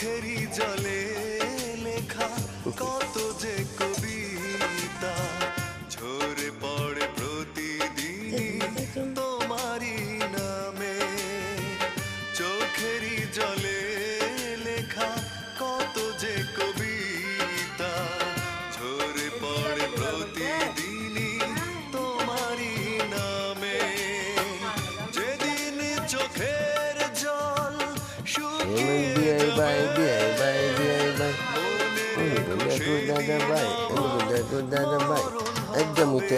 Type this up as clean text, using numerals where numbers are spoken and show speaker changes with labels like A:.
A: চোখেরই জলে লেখা কত যে কবিতা ঝরে পড়ে প্রতিদিনই তোমারই নামে। চোখেরই জলে লেখা কত যে কবিতা ঝরে পড়ে প্রতিদিনই তোমারই নামে। যেদিন চোখের জল শুকিয়ে যাবে মনে খুশি
B: একদম উঠে